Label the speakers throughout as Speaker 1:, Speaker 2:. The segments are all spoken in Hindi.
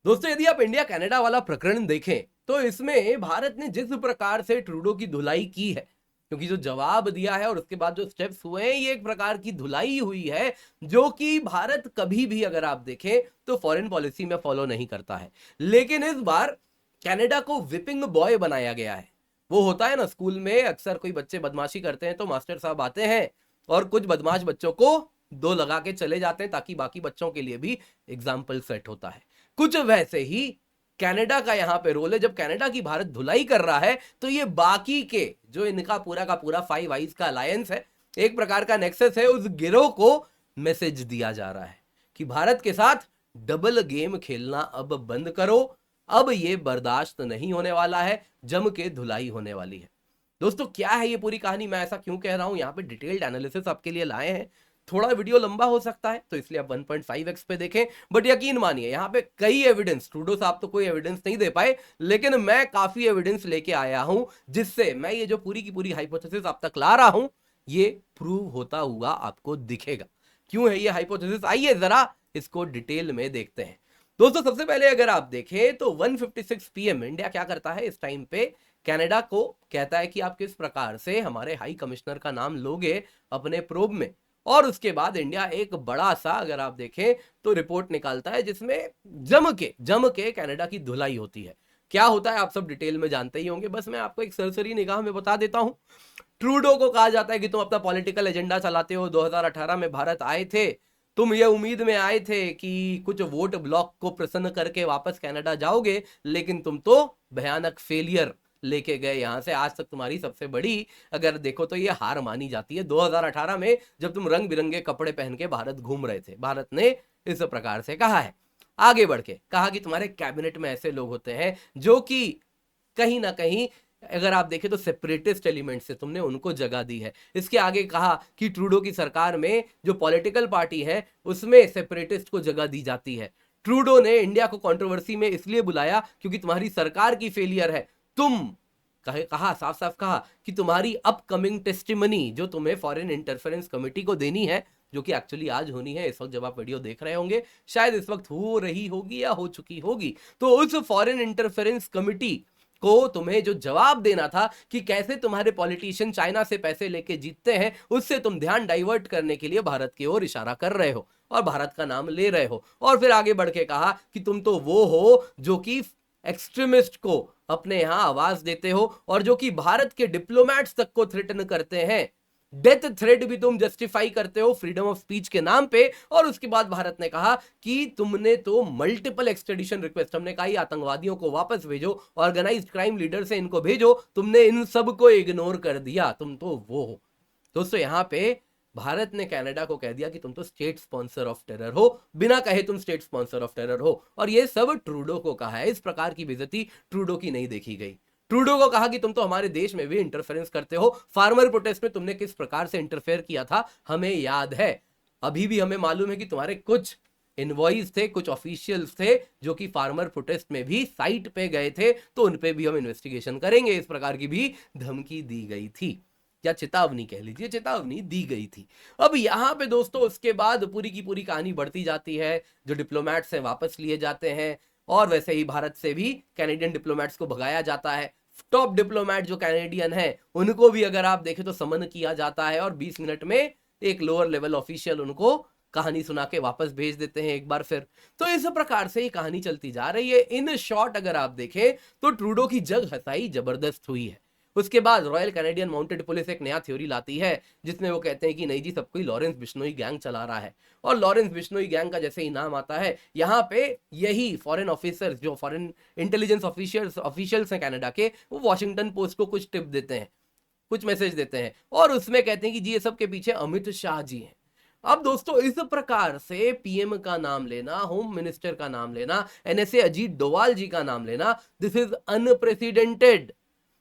Speaker 1: दोस्तों यदि आप इंडिया कनाडा वाला प्रकरण देखें तो इसमें भारत ने जिस प्रकार से ट्रूडो की धुलाई की है, क्योंकि जो जवाब दिया है और उसके बाद जो स्टेप्स हुए हैं ये एक प्रकार की धुलाई हुई है जो कि भारत कभी भी अगर आप देखें तो फॉरेन पॉलिसी में फॉलो नहीं करता है। लेकिन इस बार कनाडा को विपिंग बॉय बनाया गया है। वो होता है ना, स्कूल में अक्सर कोई बच्चे बदमाशी करते हैं तो मास्टर साहब आते हैं और कुछ बदमाश बच्चों को दो लगा के चले जाते हैं ताकि बाकी बच्चों के लिए भी एग्जाम्पल सेट होता है। कुछ वैसे ही कनाडा का यहां पे रोल है। जब कनाडा की भारत धुलाई कर रहा है तो ये बाकी के जो इनका पूरा का पूरा फाइव आइज का अलायंस है, एक प्रकार का नेक्सस है, उस गिरोह को मैसेज दिया जा रहा है कि भारत के साथ डबल गेम खेलना अब बंद करो, अब ये बर्दाश्त नहीं होने वाला है, जम के धुलाई होने वाली है। दोस्तों क्या है ये पूरी कहानी, मैं ऐसा क्यों कह रहा हूं, यहां पे डिटेल्ड एनालिसिस आपके लिए लाए हैं। थोड़ा वीडियो लंबा हो सकता है तो इसलिए आप 1.5x पे देखें, बट यकीन मानिए यहां पे कई एविडेंस, ट्रूडो साहब तो कोई एविडेंस नहीं दे पाए, लेकिन मैं काफी एविडेंस लेके आया हूं जिससे मैं ये जो पूरी की पूरी हाइपोथेसिस आप तक ला रहा हूं ये प्रूव होता हुआ आपको दिखेगा। क्यों है ये हाइपोथेसिस, आइए जरा इसको डिटेल में देखते हैं। दोस्तों सबसे पहले अगर आप देखें तो 1:56 PM इंडिया क्या करता है इस टाइम पे, कनाडा को कहता है कि आप किस प्रकार से हमारे हाई कमिश्नर का नाम लोगे अपने प्रोब में, और उसके बाद इंडिया एक बड़ा सा अगर आप देखें तो रिपोर्ट निकालता है जिसमें जम के कनाडा की धुलाई होती है। क्या होता है आप सब डिटेल में जानते ही होंगे, बस मैं आपको एक सरसरी निगाह में बता देता हूं। ट्रूडो को कहा जाता है कि तुम अपना पॉलिटिकल एजेंडा चलाते हो, 2018 में भारत आए थे, तुम ये उम्मीद में आए थे कि कुछ वोट ब्लॉक को प्रसन्न करके वापस कनाडा जाओगे, लेकिन तुम तो भयानक फेलियर लेके गए यहां से। आज तक तुम्हारी सबसे बड़ी अगर देखो तो ये हार मानी जाती है 2018 में, जब तुम रंग बिरंगे कपड़े पहन के भारत घूम रहे थे। भारत ने इस प्रकार से कहा है, आगे बढ़ के कहा कि तुम्हारे कैबिनेट में ऐसे लोग होते हैं जो कि कहीं ना कहीं अगर आप देखें तो सेपरेटिस्ट एलिमेंट से तुमने उनको जगह दी है। इसके आगे कहा कि ट्रूडो की सरकार में जो पॉलिटिकल पार्टी है उसमें सेपरेटिस्ट को जगह दी जाती है। ट्रूडो ने इंडिया को कंट्रोवर्सी में इसलिए बुलाया क्योंकि तुम्हारी सरकार की फेलियर है। तुम कहा साफ साफ कहा कि तुम्हारी अपकमिंग टेस्टिमनी जो तुम्हें फॉरेन इंटरफेरेंस कमेटी को देनी है, जो कि एक्चुअली आज होनी है, इस वक्त जब आप वीडियो देख रहे होंगे शायद इस वक्त हो रही होगी या हो चुकी होगी, तो उस फॉरेन इंटरफेरेंस कमेटी को तुम्हें जो जवाब देना था कि कैसे तुम्हारे पॉलिटिशियन चाइना से पैसे लेके जीतते हैं, उससे तुम ध्यान डाइवर्ट करने के लिए भारत की ओर इशारा कर रहे हो और भारत का नाम ले रहे हो। और फिर आगे बढ़ के कहा कि तुम तो वो हो जो कि एक्सट्रीमिस्ट को अपने यहां आवाज देते हो और जो कि भारत के डिप्लोमैट्स तक को थ्रेटन करते हैं। डेथ थ्रेट भी तुम जस्टिफाई करते हो फ्रीडम ऑफ स्पीच के नाम पे। और उसके बाद भारत ने कहा कि तुमने तो मल्टीपल एक्सट्रेडिशन रिक्वेस्ट, हमने कहा आतंकवादियों को वापस भेजो, ऑर्गेनाइज्ड क्राइम लीडर से इनको भेजो, तुमने इन सब को इग्नोर कर दिया, तुम तो वो हो। दोस्तों यहां पे भारत ने कनाडा को कह दिया कि तुम तो स्टेट स्पॉन्सर ऑफ टेरर हो, बिना कहे तुम स्टेट स्पॉन्सर ऑफ टेरर हो। और ये सब ट्रूडो को कहा है। इस प्रकार की बेइज्जती ट्रूडो की नहीं देखी गई। ट्रूडो को कहा कि तुम तो हमारे देश में भी इंटरफेरेंस करते हो, फार्मर प्रोटेस्ट में तुमने किस प्रकार से इंटरफेयर किया था हमें याद है। अभी भी हमें मालूम है कि तुम्हारे कुछ इनवॉइस थे, कुछ ऑफिशियल्स थे जो कि फार्मर प्रोटेस्ट में भी साइट पे गए थे, तो उन पे भी हम इन्वेस्टिगेशन करेंगे, इस प्रकार की भी धमकी दी गई थी, या चेतावनी कह लीजिए, चेतावनी दी गई थी। अब यहां पे दोस्तों उसके बाद पूरी की पूरी कहानी बढ़ती जाती है, जो डिप्लोमैट्स हैं वापस लिए जाते हैं और वैसे ही भारत से भी कैनेडियन डिप्लोमैट्स को भगाया जाता है। टॉप डिप्लोमैट जो कैनेडियन है उनको भी अगर आप देखें तो समन किया जाता है और 20 मिनट में एक लोअर लेवल ऑफिशियल उनको कहानी सुना के वापस भेज देते हैं एक बार फिर। तो इस प्रकार से ये कहानी चलती जा रही है। इन शॉर्ट अगर आप देखें तो ट्रूडो की जग हसाई जबरदस्त हुई है। उसके बाद रॉयल कैनेडियन माउंटेड पुलिस एक नया थ्योरी लाती है जिसमें वो कहते हैं कि नहीं जी, सब कोई लॉरेंस बिश्नोई गैंग चला रहा है। और लॉरेंस बिश्नोई गैंग का जैसे ही नाम आता है यहाँ पे यही फॉरेन ऑफिसर्स, जो फॉरेन इंटेलिजेंस ऑफिशियल्स हैं कनाडा के, वो वॉशिंगटन पोस्ट को कुछ टिप देते हैं, कुछ मैसेज देते हैं और उसमें कहते हैं कि जी ये सब के पीछे अमित शाह जी हैं। अब दोस्तों इस प्रकार से पीएम का नाम लेना, होम मिनिस्टर का नाम लेना, एनएसए अजीत डोवाल जी का नाम लेना, दिस इज अनप्रेसिडेंटेड।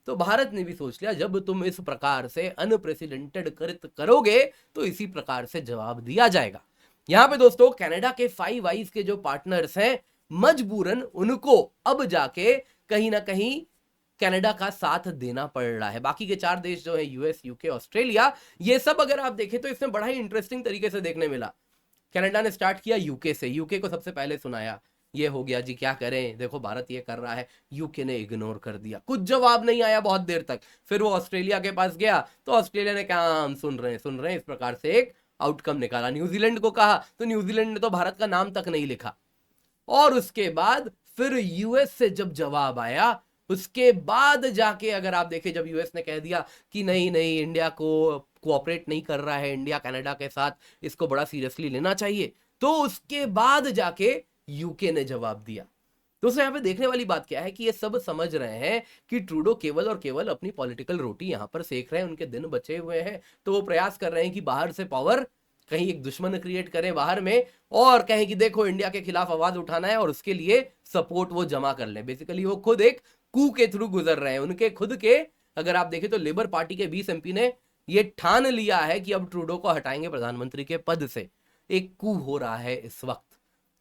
Speaker 1: तो भारत ने भी सोच लिया जब तुम इस प्रकार से अनप्रेसिडेंटेड कृत करोगे तो इसी प्रकार से जवाब दिया जाएगा। यहां पे दोस्तों कनाडा के फाइव आइज के जो पार्टनर्स हैं मजबूरन उनको अब जाके कहीं ना कहीं कनाडा का साथ देना पड़ रहा है। बाकी के चार देश जो है यूएस, यूके, ऑस्ट्रेलिया, ये सब अगर आप देखें तो इसमें बड़ा ही इंटरेस्टिंग तरीके से देखने मिला। कनाडा ने स्टार्ट किया यूके से, यूके को सबसे पहले सुनाया ये हो गया जी, क्या करें, देखो भारत ये कर रहा है। यूके ने इग्नोर कर दिया, कुछ जवाब नहीं आया बहुत देर तक। फिर वो ऑस्ट्रेलिया के पास गया तो ऑस्ट्रेलिया ने कहा हम सुन रहे हैं, इस प्रकार से एक आउटकम निकाला। न्यूजीलैंड को कहा तो न्यूजीलैंड ने तो भारत का नाम तक नहीं लिखा। और उसके बाद फिर यूएस से जब जवाब आया, उसके बाद जाके अगर आप देखें, जब यूएस ने कह दिया कि नहीं नहीं इंडिया को कोऑपरेट नहीं कर रहा है इंडिया कनाडा के साथ, इसको बड़ा सीरियसली लेना चाहिए, तो उसके बाद जाके यूके ने जवाब दिया। दोस्तों यहाँ पे देखने वाली बात क्या है कि ये सब समझ रहे हैं कि ट्रूडो केवल और केवल अपनी पॉलिटिकल रोटी यहां पर सेक रहे हैं, उनके दिन बचे हुए हैं, तो वो प्रयास कर रहे हैं कि बाहर से पावर कहीं एक दुश्मन क्रिएट करें बाहर में, और कहें कि देखो इंडिया के खिलाफ आवाज उठाना है और उसके लिए सपोर्ट वो जमा कर ले। बेसिकली वो खुद एक कू के थ्रू गुजर रहे हैं। उनके खुद के अगर आप देखें तो लेबर पार्टी के 20 एमपी ने ये ठान लिया है कि अब ट्रूडो को हटाएंगे प्रधानमंत्री के पद से। एक कू हो रहा है इस वक्त,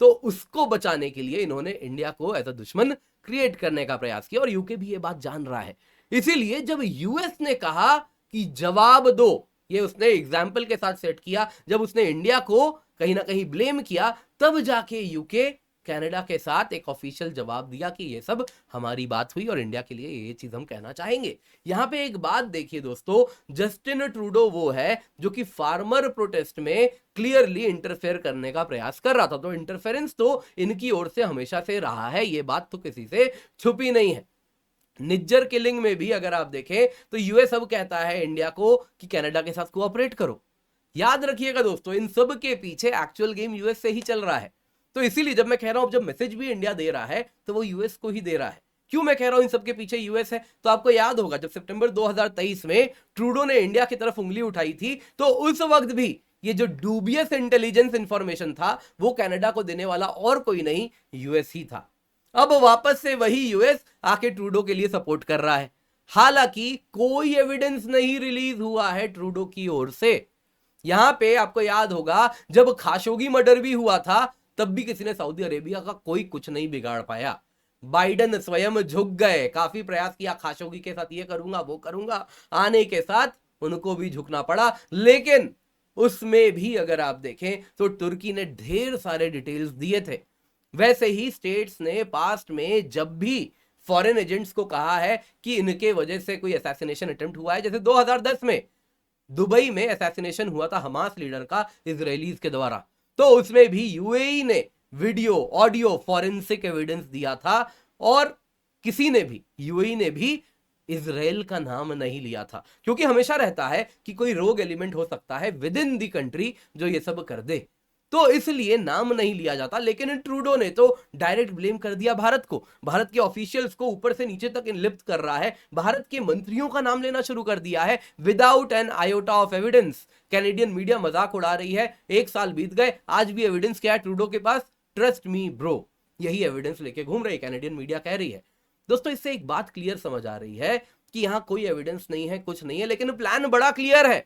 Speaker 1: तो उसको बचाने के लिए इन्होंने इंडिया को एज अ दुश्मन क्रिएट करने का प्रयास किया, और यूके भी ये बात जान रहा है। इसीलिए जब यूएस ने कहा कि जवाब दो, ये उसने एग्जाम्पल के साथ सेट किया, जब उसने इंडिया को कहीं ना कहीं ब्लेम किया, तब जाके यूके कनाडा के साथ एक ऑफिशियल जवाब दिया कि ये सब हमारी बात हुई और इंडिया के लिए ये चीज हम कहना चाहेंगे। यहां पे एक बात देखिए दोस्तों, जस्टिन ट्रूडो वो है जो कि फार्मर प्रोटेस्ट में क्लियरली इंटरफेयर करने का प्रयास कर रहा था, तो इंटरफेरेंस तो इनकी ओर से हमेशा से रहा है, ये बात तो किसी से छुपी नहीं है। निज्जर किलिंग में भी अगर आप देखें तो यूएस अब कहता है इंडिया को कि कनाडा के साथ कोऑपरेट करो। याद रखिएगा दोस्तों, इन सब के पीछे एक्चुअल गेम यूएस से ही चल रहा है। तो इसीलिए जब मैं कह रहा हूं जब मैसेज भी इंडिया दे रहा है तो वो यूएस को ही दे रहा है। क्यों मैं कह रहा हूं इन सब के पीछे यूएस है? तो आपको याद होगा जब सितंबर 2023 में ट्रूडो ने इंडिया की तरफ उंगली उठाई थी, तो उस वक्त भी ये जो डूबियस इंटेलिजेंस इंफॉर्मेशन था वो कनाडा को देने वाला और कोई नहीं, यूएस ही था। अब वापस से वही यूएस आके ट्रूडो के लिए सपोर्ट कर रहा है। हालांकि कोई एविडेंस नहीं रिलीज हुआ है ट्रूडो की ओर से। यहां पे आपको याद होगा जब खाशोगी मर्डर भी हुआ था, तब भी किसी ने सऊदी अरेबिया का कोई कुछ नहीं बिगाड़ पाया। बाइडन स्वयं झुक गए, काफी प्रयास किया खाशोगी के साथ ये करूंगा वो करूंगा, आने के साथ उनको भी झुकना पड़ा। लेकिन उसमें भी अगर आप देखें तो तुर्की ने ढेर सारे डिटेल्स दिए थे। वैसे ही स्टेट्स ने पास्ट में जब भी फॉरेन एजेंट्स को कहा है कि इनके वजह से कोई असैसिनेशन अटेम्प्ट हुआ है, जैसे 2010 में दुबई में असैसिनेशन हुआ था हमास लीडर का इजरायलीज के द्वारा, तो उसमें भी यूएई ने वीडियो ऑडियो फॉरेंसिक एविडेंस दिया था, और किसी ने भी यूएई ने भी इजराइल का नाम नहीं लिया था, क्योंकि हमेशा रहता है कि कोई रोग एलिमेंट हो सकता है विद इन दी कंट्री जो ये सब कर दे, तो इसलिए नाम नहीं लिया जाता। लेकिन ट्रूडो ने तो डायरेक्ट ब्लेम कर दिया भारत को, भारत के ऑफिशियल्स को ऊपर से नीचे तक इनलिप्त कर रहा है, भारत के मंत्रियों का नाम लेना शुरू कर दिया है without an iota of evidence. Canadian media मजाक उड़ा रही है, 1 साल बीत गए, आज भी एविडेंस क्या है ट्रूडो के पास? ट्रस्ट मी ब्रो, यही एविडेंस लेके घूम रही कैनेडियन मीडिया कह रही है। दोस्तों इससे एक बात क्लियर समझ आ रही है कि यहां कोई एविडेंस नहीं है, कुछ नहीं है, लेकिन प्लान बड़ा क्लियर है।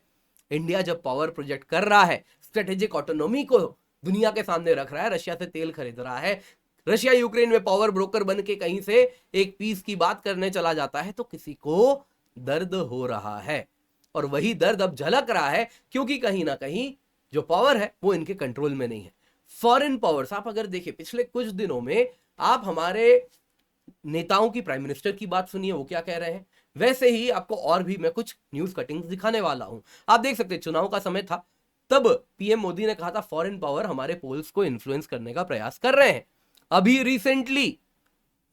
Speaker 1: इंडिया जब पावर प्रोजेक्ट कर रहा है, स्ट्रेटेजिक ऑटोनॉमी को दुनिया के सामने रख रहा है, रशिया से तेल खरीद रहा है, रशिया यूक्रेन में पावर ब्रोकर बन के कहीं से एक पीस की बात करने चला जाता है, तो किसी को दर्द हो रहा है, और वही दर्द अब झलक रहा है, क्योंकि कहीं ना कहीं जो पावर है वो इनके कंट्रोल में नहीं है। फॉरेन पावर्स, आप अगर देखिए पिछले कुछ दिनों में आप हमारे नेताओं की, प्राइम मिनिस्टर की बात सुनिए वो क्या कह रहे हैं, वैसे ही आपको और भी मैं कुछ न्यूज कटिंग्स दिखाने वाला हूं। आप देख सकते हैं चुनाव का समय था, तब पीएम मोदी ने कहा था फॉरेन पावर हमारे पोल्स को इन्फ्लुएंस करने का प्रयास कर रहे हैं। अभी रिसेंटली,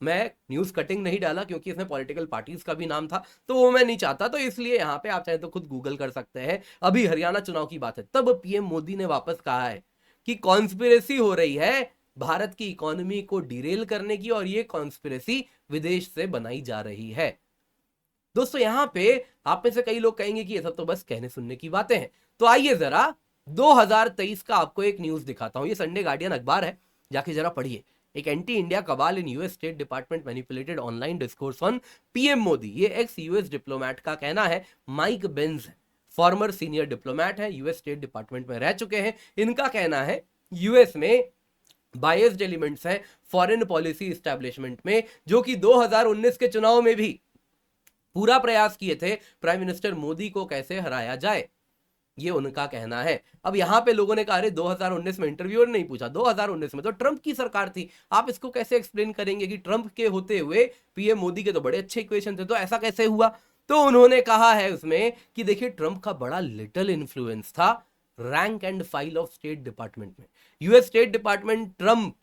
Speaker 1: मैं न्यूज कटिंग नहीं डाला क्योंकि इसमें पॉलिटिकल पार्टीज का भी नाम था, तो वो मैं नहीं चाहता, तो इसलिए यहां पे आप चाहे तो खुद गूगल कर सकते हैं। अभी हरियाणा चुनाव की बात है, तब पीएम मोदी ने वापस कहा है कि कॉन्स्पिरेसी हो रही है भारत की इकोनॉमी को डिरेल करने की, और ये कॉन्स्पिरेसी विदेश से बनाई जा रही है। दोस्तों यहां पे आप में से कई लोग कहेंगे कि ये सब तो बस कहने सुनने की बातें हैं, तो आइए जरा 2023 का आपको एक न्यूज दिखाता हूं। ये संडे गार्डियन अखबार है, जाके जरा पढ़िए। एक anti India cabal in US state department manipulated online discourse on PM Modi. ये एक्स यूएस डिप्लोमैट का कहना है, Mike Benz former senior diplomat है, यूएस स्टेट डिपार्टमेंट में रह चुके हैं। इनका कहना है यूएस में बायस्ड एलिमेंट्स हैं फॉरेन पॉलिसी एस्टैब्लिशमेंट में, जो कि 2019 के चुनाव में भी पूरा प्रयास किए थे प्राइम मिनिस्टर मोदी को कैसे हराया जाए। ये उनका कहना है। अब यहां पे लोगों ने कहा अरे 2019 में इंटरव्यूअर नहीं पूछा, 2019 में तो ट्रंप की सरकार थी, आप इसको कैसे एक्सप्लेन करेंगे कि ट्रंप के होते हुए पीएम मोदी के तो बड़े अच्छे इक्वेशन थे, तो ऐसा कैसे हुआ? तो उन्होंने कहा है उसमें कि देखिए ट्रंप का बड़ा लिटिल इन्फ्लुएंस था rank and file of state department में। यूएस स्टेट डिपार्टमेंट ट्रंप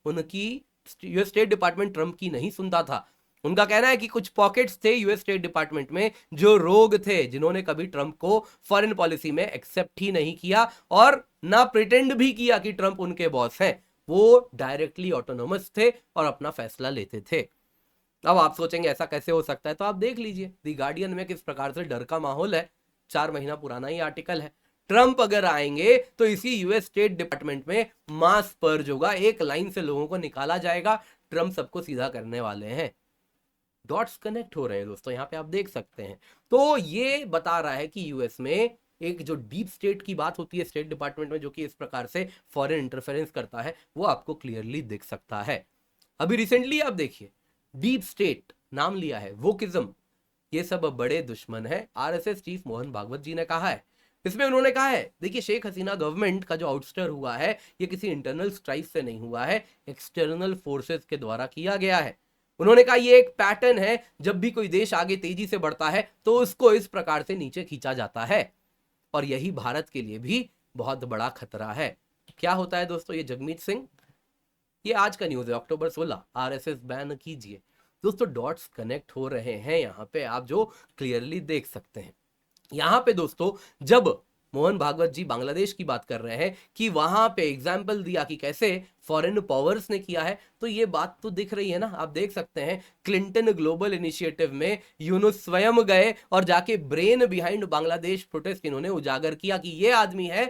Speaker 1: उनकी यूएस स्टेट डिपार्टमेंट ट्रंप की नहीं सुनता था। उनका कहना है कि कुछ पॉकेट्स थे यूएस स्टेट डिपार्टमेंट में जो रोग थे, जिन्होंने कभी ट्रंप को फॉरेन पॉलिसी में एक्सेप्ट ही नहीं किया और ना प्रिटेंड भी किया कि ट्रंप उनके बॉस हैं। वो डायरेक्टली ऑटोनोमस थे और अपना फैसला लेते थे। अब आप सोचेंगे ऐसा कैसे हो सकता है, तो आप देख लीजिए दी गार्डियन में किस प्रकार से डर का माहौल है। 4 महीना पुराना ही आर्टिकल है। ट्रंप अगर आएंगे तो इसी यूएस स्टेट डिपार्टमेंट में मास पर्ज होगा, एक लाइन से लोगों को निकाला जाएगा, ट्रंप सबको सीधा करने वाले हैं। डॉट्स कनेक्ट हो रहे हैं दोस्तों, यहां पे आप देख सकते हैं। तो ये बता रहा है कि यूएस में एक जो डीप स्टेट की बात होती है स्टेट डिपार्टमेंट में, जो कि इस प्रकार से फॉरेन इंटरफेरेंस करता है, वो आपको क्लियरली दिख सकता है। अभी रिसेंटली आप देखिए डीप स्टेट नाम लिया है, वोकिज्म, ये सब बड़े दुश्मन है। आरएसएस चीफ मोहन भागवत जी ने कहा है, इसमें उन्होंने कहा है देखिए शेख हसीना गवर्नमेंट का जो आउटस्टर हुआ है ये किसी इंटरनल स्ट्राइक से नहीं हुआ है, एक्सटर्नल फोर्सेस के द्वारा किया गया है। उन्होंने कहा ये एक पैटर्न है, जब भी कोई देश आगे तेजी से बढ़ता है तो उसको इस प्रकार से नीचे खींचा जाता है, और यही भारत के लिए भी बहुत बड़ा खतरा है। क्या होता है दोस्तों, ये जगमीत सिंह, ये आज का न्यूज है अक्टूबर 16, आरएसएस बैन कीजिए। दोस्तों डॉट्स कनेक्ट हो रहे हैं यहां पे, आप जो क्लियरली देख सकते हैं। यहां पे दोस्तों जब मोहन भागवत जी बांग्लादेश की बात कर रहे हैं कि वहां पे एग्जाम्पल दिया कि कैसे फॉरेन पावर्स ने किया है, तो ये बात तो दिख रही है ना। आप देख सकते हैं क्लिंटन ग्लोबल इनिशिएटिव में यूनुस स्वयं गए और जाके ब्रेन बिहाइंड बांग्लादेश प्रोटेस्ट इन्होंने उजागर किया कि ये आदमी है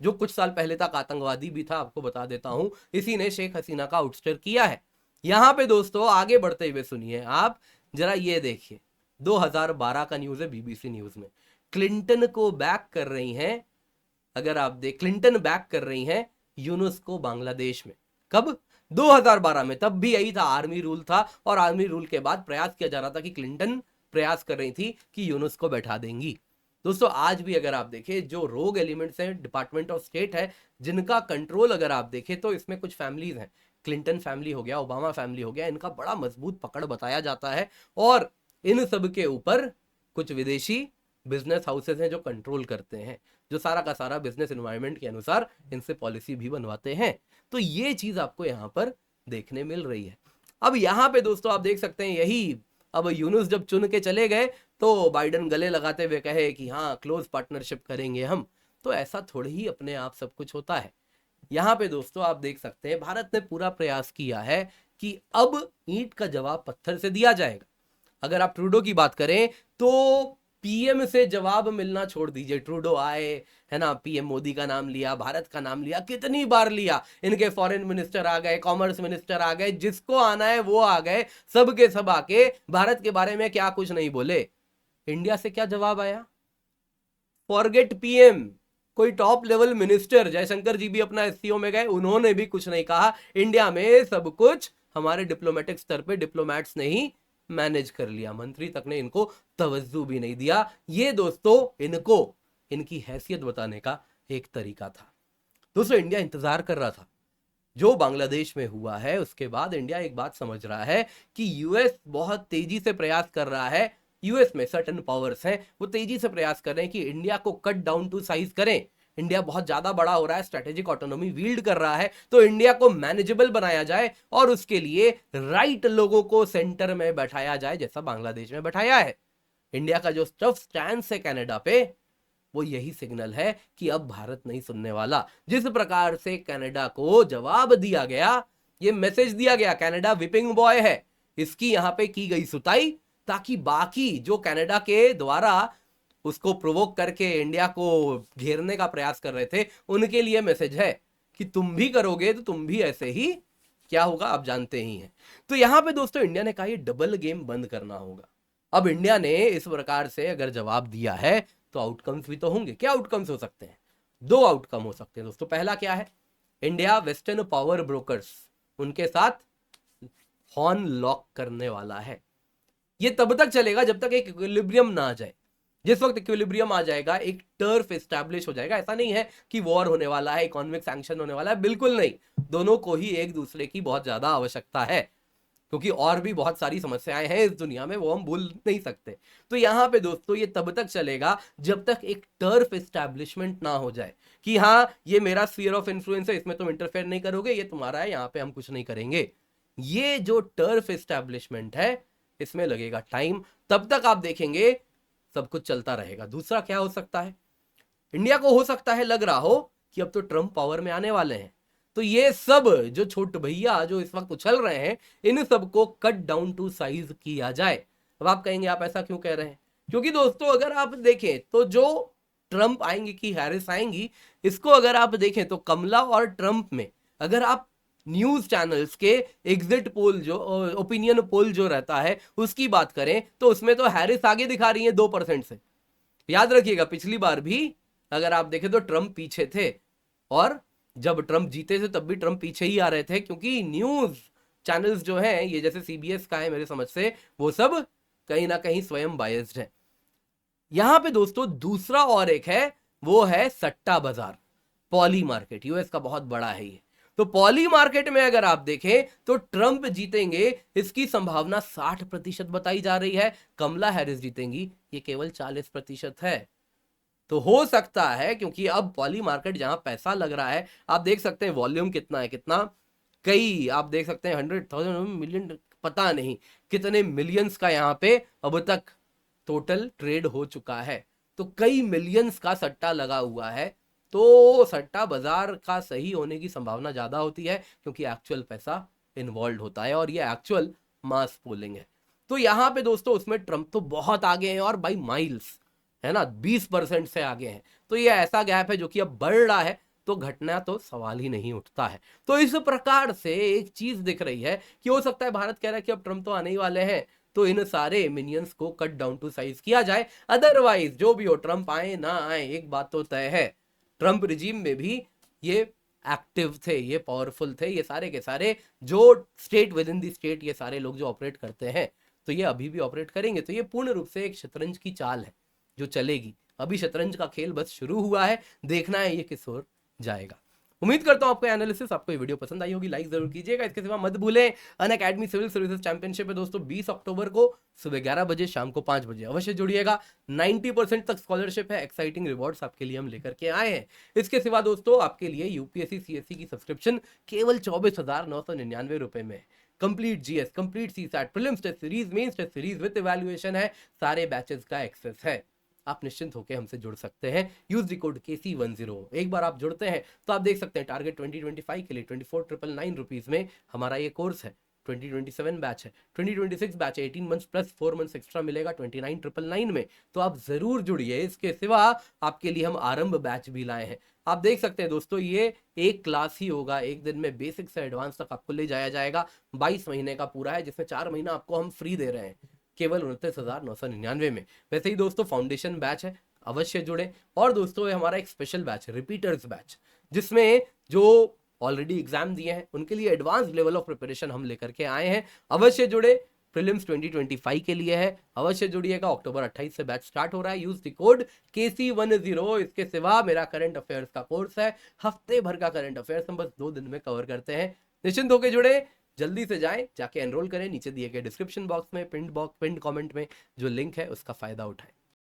Speaker 1: जो कुछ साल पहले तक आतंकवादी भी था। आपको बता देता हूं इसी ने शेख हसीना का आउटस्टर किया है। यहां पे दोस्तों आगे बढ़ते हुए सुनिए आप जरा, ये देखिए 2012 का न्यूज है बीबीसी न्यूज में, क्लिंटन को बैक कर रही हैं, अगर आप देख क्लिंटन बैक कर रही हैं यूनुस को बांग्लादेश में। कब? 2012 में। तब भी यही था, आर्मी रूल था, और आर्मी रूल के बाद प्रयास किया जा रहा था कि क्लिंटन प्रयास कर रही थी कि यूनुस को बैठा देंगी। दोस्तों आज भी अगर आप देखें जो रोग एलिमेंट्स हैं डिपार्टमेंट ऑफ स्टेट है, जिनका कंट्रोल अगर आप देखें तो इसमें कुछ फैमिलीज हैं, क्लिंटन फैमिली हो गया, ओबामा फैमिली हो गया, इनका बड़ा मजबूत पकड़ बताया जाता है, और इन सब के ऊपर कुछ विदेशी बिजनेस हाउसेज हैं जो कंट्रोल करते हैं, जो सारा का सारा बिजनेस एनवायरनमेंट के अनुसार इनसे पॉलिसी भी बनवाते हैं। तो ये चीज आपको यहां पर देखने मिल रही है। अब यहां पे दोस्तों आप देख सकते हैं यही, अब यूनुस जब चुन के चले गए तो बाइडन गले लगाते हुए कहे कि हाँ क्लोज पार्टनरशिप करेंगे हम, तो ऐसा थोड़ी ही अपने आप सब कुछ होता है। यहां पे दोस्तों आप देख सकते हैं भारत ने पूरा प्रयास किया है कि अब ईंट का जवाब पत्थर से दिया जाएगा। अगर आप ट्रूडो की बात करें तो पीएम से जवाब मिलना छोड़ दीजिए, ट्रूडो आए है ना, पीएम मोदी का नाम लिया, भारत का नाम लिया, कितनी बार लिया, इनके फॉरेन मिनिस्टर आ गए, कॉमर्स मिनिस्टर आ गए, जिसको आना है वो आ गए, सब के सब आके भारत के बारे में क्या कुछ नहीं बोले। इंडिया से क्या जवाब आया? फॉरगेट पीएम, कोई टॉप लेवल मिनिस्टर, जयशंकर जी भी अपना एससीओ में गए, उन्होंने भी कुछ नहीं कहा। इंडिया में सब कुछ हमारे डिप्लोमेटिक स्तर पे डिप्लोमैट्स ने ही मैनेज कर लिया, मंत्री तक ने इनको तवज्जो भी नहीं दिया। ये दोस्तों इनको इनकी हैसियत बताने का एक तरीका था। दोस्तों इंडिया इंतजार कर रहा था जो बांग्लादेश में हुआ है, उसके बाद इंडिया एक बात समझ रहा है कि यूएस बहुत तेजी से प्रयास कर रहा है, यूएस में सर्टेन पावर्स हैं वो तेजी से प्रयास कर रहे हैं कि इंडिया को कट डाउन टू साइज करें। इंडिया बहुत ज्यादा बड़ा हो रहा है, स्ट्रेटेजिक ऑटोनॉमी विल्ड कर रहा है, तो इंडिया को मैनेजेबल बनाया जाए और उसके लिए राइट लोगों को सेंटर में बैठाया जाए, जैसा बांग्लादेश में बैठाया है। इंडिया का जो टफ स्टैंस है कनाडा पे, वो यही सिग्नल है कि अब भारत नहीं सुनने वाला। जिस प्रकार से कनाडा को जवाब दिया गया, ये मैसेज दिया गया कनाडा विपिंग बॉय है, इसकी यहां पे की गई सुताई, ताकि बाकी जो कनाडा के द्वारा उसको प्रोवोक करके इंडिया को घेरने का प्रयास कर रहे थे, उनके लिए मैसेज है कि तुम भी करोगे तो तुम भी ऐसे ही क्या होगा आप जानते ही हैं। तो यहां पे दोस्तों इंडिया ने कहा ये डबल गेम बंद करना होगा। अब इंडिया ने इस प्रकार से अगर जवाब दिया है तो आउटकम्स भी तो होंगे। क्या आउटकम्स हो सकते हैं? 2 आउटकम हो सकते हैं दोस्तों। पहला क्या है, इंडिया वेस्टर्न पावर ब्रोकर्स उनके साथ हॉर्न लॉक करने वाला है। ये तब तक चलेगा जब तक एक इक्विलिब्रियम ना आ जाए। जिस वक्त इक्विलिब्रियम आ जाएगा, एक टर्फ एस्टैब्लिश हो जाएगा। ऐसा नहीं है कि वॉर होने वाला है, इकोनॉमिक सैंक्शन होने वाला है, बिल्कुल नहीं। दोनों को ही एक दूसरे की बहुत ज्यादा आवश्यकता है, क्योंकि और भी बहुत सारी समस्याएं हैं इस दुनिया में, वो हम भूल नहीं सकते। तो यहां पे दोस्तों ये तब तक चलेगा जब तक एक टर्फ एस्टैब्लिशमेंट ना हो जाए कि हाँ ये मेरा स्फीयर ऑफ इन्फ्लुएंस है, इसमें तुम इंटरफेयर नहीं करोगे, ये तुम्हारा है, यहां पे हम कुछ नहीं करेंगे। ये जो टर्फ एस्टैब्लिशमेंट है इसमें लगेगा टाइम, तब तक आप देखेंगे सब कुछ चलता रहेगा। दूसरा क्या हो सकता है, इंडिया को हो सकता है लग रहा हो कि अब तो ट्रंप पावर में आने वाले हैं, तो ये सब जो छोटे भैया जो इस वक्त उछल रहे हैं, इन सबको कट डाउन टू साइज किया जाए। अब आप कहेंगे आप ऐसा क्यों कह रहे हैं, क्योंकि दोस्तों अगर आप देखें तो जो ट्रंप आएंगे कि हैरिस आएंगी, इसको अगर आप देखें तो कमला और ट्रंप में, अगर आप न्यूज चैनल्स के एग्जिट पोल जो ओपिनियन पोल जो रहता है उसकी बात करें, तो उसमें तो हैरिस आगे दिखा रही है 2% से। याद रखिएगा पिछली बार भी अगर आप देखें तो ट्रंप पीछे थे, और जब ट्रंप जीते थे तब भी ट्रंप पीछे ही आ रहे थे, क्योंकि न्यूज चैनल्स जो हैं, ये जैसे सीबीएस का है मेरे समझ से, वो सब कहीं ना कहीं स्वयं बायस्ड है। यहां पे दोस्तों दूसरा और एक है, वो है सट्टा बाजार, पॉली मार्केट, यूएस का बहुत बड़ा है ये। तो पॉली मार्केट में अगर आप देखें तो ट्रंप जीतेंगे, इसकी संभावना 60% बताई जा रही है, कमला हैरिस जीतेंगी ये केवल 40% है। तो हो सकता है, क्योंकि अब पॉली मार्केट जहां पैसा लग रहा है, आप देख सकते हैं वॉल्यूम कितना है, कितना, कई आप देख सकते हैं 100,000 मिलियन, पता नहीं कितने मिलियंस का यहां पे अब तक टोटल ट्रेड हो चुका है। तो कई मिलियंस का सट्टा लगा हुआ है, तो सट्टा बाजार का सही होने की संभावना ज्यादा होती है, क्योंकि एक्चुअल पैसा इन्वॉल्व होता है और ये एक्चुअल मास पोलिंग है। तो यहां पे दोस्तों उसमें ट्रंप तो बहुत आगे हैं, और बाई माइल्स, है ना, 20% से आगे हैं। तो ये ऐसा गैप है जो कि अब बढ़ रहा है, तो घटना तो सवाल ही नहीं उठता है। तो इस प्रकार से एक चीज दिख रही है कि हो सकता है भारत कह रहा है कि अब ट्रंप तो आने ही वाले हैं, तो इन सारे मिनियंस को कट डाउन टू साइज किया जाए। अदरवाइज जो भी हो, ट्रंप आए ना आए, एक बात तो तय है, ट्रंप रिजीम में भी ये एक्टिव थे, ये पावरफुल थे, ये सारे के सारे जो state with in the state, ये सारे लोग जो ऑपरेट करते हैं, तो ये अभी भी ऑपरेट करेंगे। तो ये पूर्ण रूप से एक शतरंज की चाल है जो चलेगी। अभी शतरंज का खेल बस शुरू हुआ है, देखना है ये किस ओर जाएगा। उम्मीद करता हूं आपको एनालिसिस, आपको ये वीडियो पसंद आई होगी, लाइक जरूर कीजिएगा। इसके सिवा मत भूलें अनअकैडमी सिविल सर्विसेज चैंपियनशिप है दोस्तों 20 अक्टूबर को सुबह 11 बजे, शाम को 5 बजे, अवश्य जुड़िएगा। 90% तक स्कॉलरशिप है, एक्साइटिंग रिवॉर्ड्स आपके लिए हम लेकर के आए हैं। इसके सिवा दोस्तों आपके लिए यूपीएससी सीएससी की सब्सक्रिप्शन केवल 24,999 रुपए में, complete GS, complete CSAT, prelims test series, mains test series with evaluation है, सारे बैचेस का एक्सेस है। आप निश्चिंत होकर हमसे जुड़ सकते हैं, यूज द कोड KC10। एक बार आप जुड़ते हैं तो आप देख सकते हैं टारगेट 2025 के लिए 24,999 रुपीज में हमारा ये कोर्स है। 2027 बैच है, 2026 बैच है, 18 मंथ्स प्लस 4 मंथ्स एक्स्ट्रा मिलेगा 29,999 में, तो आप जरूर जुड़िए। इसके सिवा आपके लिए हम आरंभ बैच भी लाए हैं। आप देख सकते हैं दोस्तों ये एक क्लास ही होगा, एक दिन में बेसिक से एडवांस तक आपको ले जाया जाएगा। 22 महीने का पूरा है, जिसमें 4 महीना आपको हम फ्री दे रहे हैं केवल 29,999 में। वैसे ही दोस्तों फाउंडेशन बैच है, अवश्य जुड़े। और दोस्तों ये हमारा एक स्पेशल बैच है, रिपीटर्स बैच, जिसमें जो ऑलरेडी एग्जाम दिए हैं उनके लिए एडवांस लेवल ऑफ प्रिपरेशन हम लेकर के आए हैं, अवश्य जुड़े। प्रीलिम्स 2025 के लिए है, अवश्य जुड़िएगा। अक्टूबर 28 से बैच स्टार्ट हो रहा है, यूज द कोड KC10। इसके सिवा मेरा करंट अफेयर्स का कोर्स है, हफ्ते भर का करंट अफेयर्स हम बस 2 दिन में कवर करते हैं। निश्चिंत होकर जुड़े, जल्दी से जाएं, जाके एनरोल करें, नीचे दिए गए डिस्क्रिप्शन बॉक्स में पिन कमेंट में जो लिंक है उसका फायदा उठाएं।